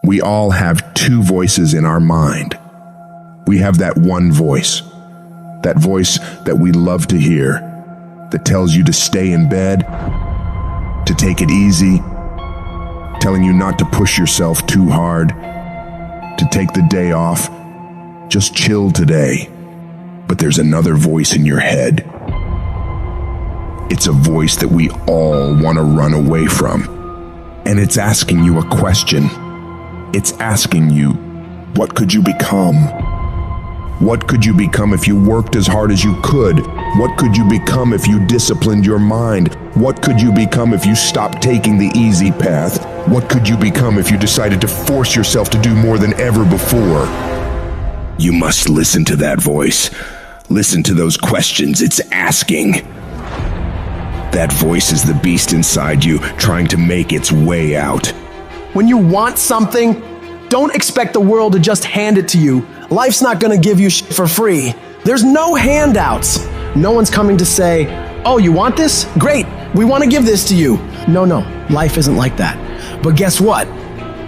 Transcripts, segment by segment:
We all have two voices in our mind. We have that one voice, that voice that we love to hear, that tells you to stay in bed, to take it easy, telling you not to push yourself too hard, to take the day off, just chill today. But there's another voice in your head. It's a voice that we all want to run away from. And it's asking you a question. It's asking you, what could you become? What could you become if you worked as hard as you could? What could you become if you disciplined your mind? What could you become if you stopped taking the easy path? What could you become if you decided to force yourself to do more than ever before? You must listen to that voice. Listen to those questions it's asking. That voice is the beast inside you, trying to make its way out. When you want something, don't expect the world to just hand it to you. Life's not gonna give you shit for free. There's no handouts. No one's coming to say, oh, you want this? Great, we wanna give this to you. No, life isn't like that. But guess what?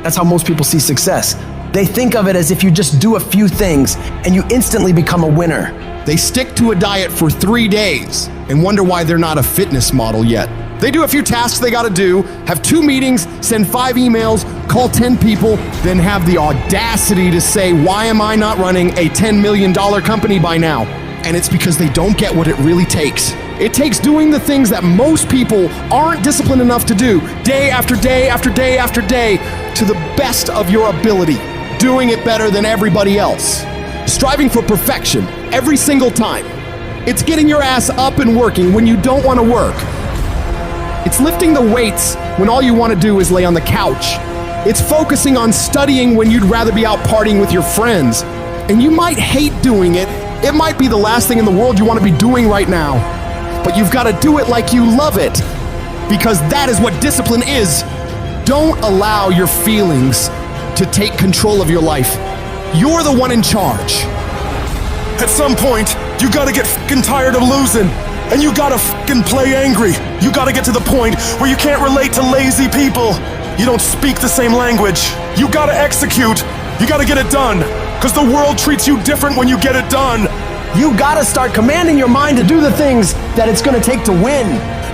That's how most people see success. They think of it as if you just do a few things and you instantly become a winner. They stick to a diet for 3 days and wonder why they're not a fitness model yet. They do a few tasks they gotta do, have 2 meetings, send 5 emails, call 10 people, then have the audacity to say, why am I not running a $10 million company by now? And it's because they don't get what it really takes. It takes doing the things that most people aren't disciplined enough to do, day after day after day after day, to the best of your ability, doing it better than everybody else. Striving for perfection every single time. It's getting your ass up and working when you don't want to work. It's lifting the weights when all you want to do is lay on the couch. It's focusing on studying when you'd rather be out partying with your friends. And you might hate doing it. It might be the last thing in the world you want to be doing right now. But you've got to do it like you love it. Because that is what discipline is. Don't allow your feelings to take control of your life. You're the one in charge. At some point, you gotta get fucking tired of losing. And you gotta fucking play angry. You gotta get to the point where you can't relate to lazy people. You don't speak the same language. You gotta execute. You gotta get it done. Cause the world treats you different when you get it done. You gotta start commanding your mind to do the things that it's gonna take to win,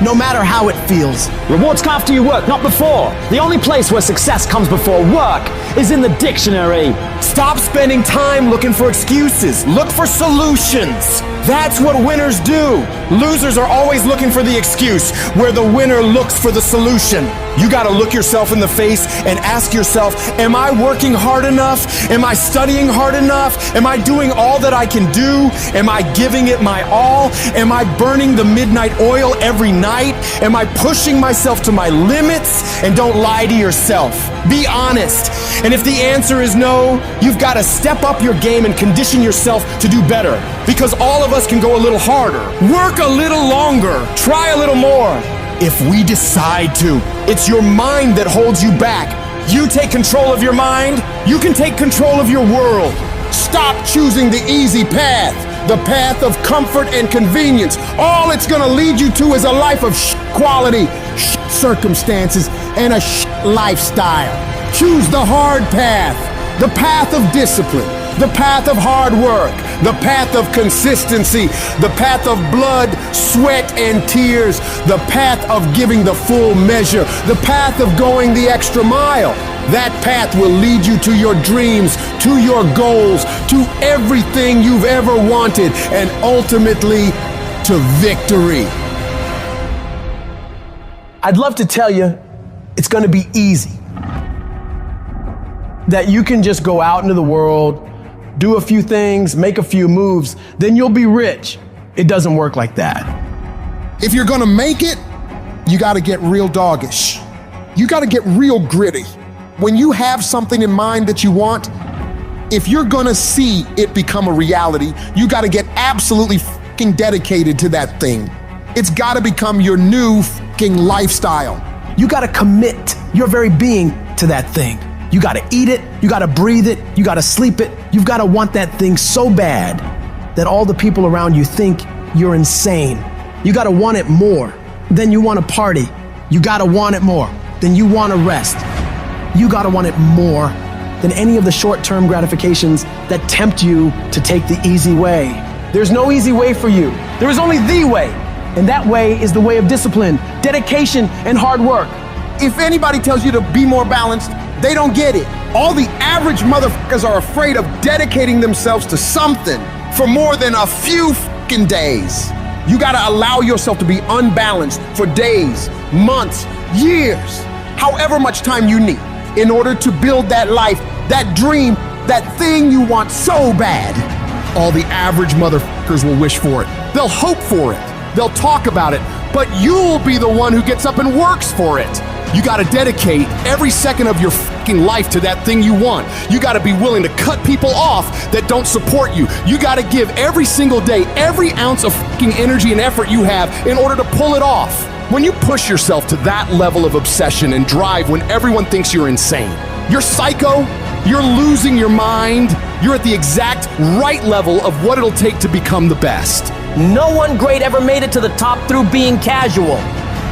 no matter how it feels. Rewards come after you work, not before. The only place where success comes before work is in the dictionary. Stop spending time looking for excuses. Look for solutions. That's what winners do. Losers are always looking for the excuse, where the winner looks for the solution. You gotta look yourself in the face and ask yourself, am I working hard enough? Am I studying hard enough? Am I doing all that I can do? Am I giving it my all? Am I burning the midnight oil every night? Am I pushing myself to my limits? And don't lie to yourself. Be honest. And if the answer is no, you've got to step up your game and condition yourself to do better. Because all of us can go a little harder, work a little longer, try a little more. If we decide to, it's your mind that holds you back. You take control of your mind, you can take control of your world. Stop choosing the easy path, the path of comfort and convenience. All it's gonna lead you to is a life of quality, circumstances, and a lifestyle. Choose the hard path, the path of discipline, the path of hard work, the path of consistency, the path of blood, sweat, and tears, the path of giving the full measure, the path of going the extra mile. That path will lead you to your dreams, to your goals, to everything you've ever wanted, and ultimately to victory. I'd love to tell you it's gonna be easy. That you can just go out into the world, do a few things, make a few moves, then you'll be rich. It doesn't work like that. If you're gonna make it, you gotta get real doggish. You gotta get real gritty. When you have something in mind that you want, if you're gonna see it become a reality, you gotta get absolutely fucking dedicated to that thing. It's gotta become your new fucking lifestyle. You gotta commit your very being to that thing. You gotta eat it, you gotta breathe it, you gotta sleep it. You've gotta want that thing so bad that all the people around you think you're insane. You gotta want it more than you wanna party. You gotta want it more than you wanna rest. You gotta want it more than any of the short-term gratifications that tempt you to take the easy way. There's no easy way for you. There is only the way. And that way is the way of discipline, dedication, and hard work. If anybody tells you to be more balanced, they don't get it. All the average motherfuckers are afraid of dedicating themselves to something for more than a few fucking days. You gotta allow yourself to be unbalanced for days, months, years, however much time you need in order to build that life, that dream, that thing you want so bad. All the average motherfuckers will wish for it. They'll hope for it. They'll talk about it. But you'll be the one who gets up and works for it. You gotta dedicate every second of your fucking life to that thing you want. You gotta be willing to cut people off that don't support you. You gotta give every single day, every ounce of fucking energy and effort you have in order to pull it off. When you push yourself to that level of obsession and drive when everyone thinks you're insane, you're psycho, you're losing your mind, you're at the exact right level of what it'll take to become the best. No one great ever made it to the top through being casual.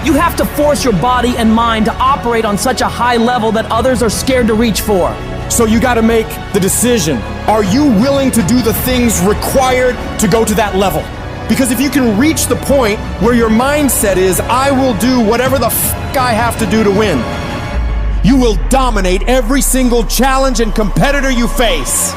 You have to force your body and mind to operate on such a high level that others are scared to reach for. So you gotta make the decision. Are you willing to do the things required to go to that level? Because if you can reach the point where your mindset is, I will do whatever the fuck I have to do to win, you will dominate every single challenge and competitor you face.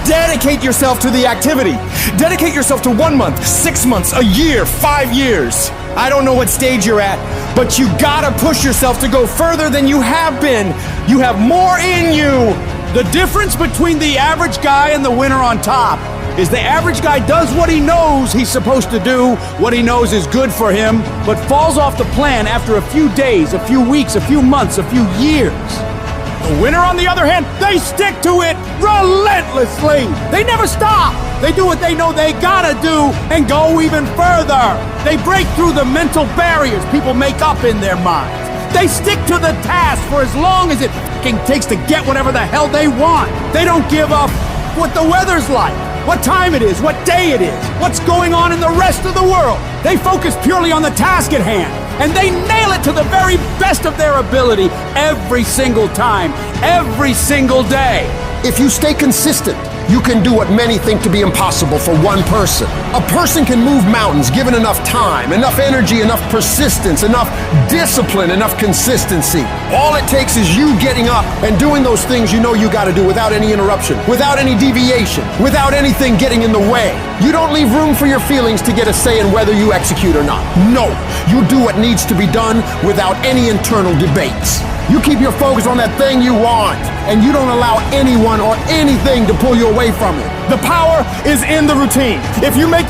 Dedicate yourself to the activity. Dedicate yourself to 1 month, 6 months, a year, 5 years. I don't know what stage you're at, but you gotta push yourself to go further than you have been. You have more in you. The difference between the average guy and the winner on top is the average guy does what he knows he's supposed to do, what he knows is good for him, but falls off the plan after a few days, a few weeks, a few months, a few years. The winner, on the other hand, they stick to it relentlessly. They never stop. They do what they know they gotta do and go even further. They break through the mental barriers people make up in their minds. They stick to the task for as long as it fucking takes to get whatever the hell they want. They don't give up what the weather's like, what time it is, what day it is, what's going on in the rest of the world. They focus purely on the task at hand, and they nail it to the very best of their ability every single time, every single day. If you stay consistent, you can do what many think to be impossible for one person. A person can move mountains given enough time, enough energy, enough persistence, enough discipline, enough consistency. All it takes is you getting up and doing those things you know you gotta do without any interruption, without any deviation, without anything getting in the way. You don't leave room for your feelings to get a say in whether you execute or not. No, you do what needs to be done without any internal debates. You keep your focus on that thing you want, and you don't allow anyone or anything to pull you away from it. The power is in the routine. If you make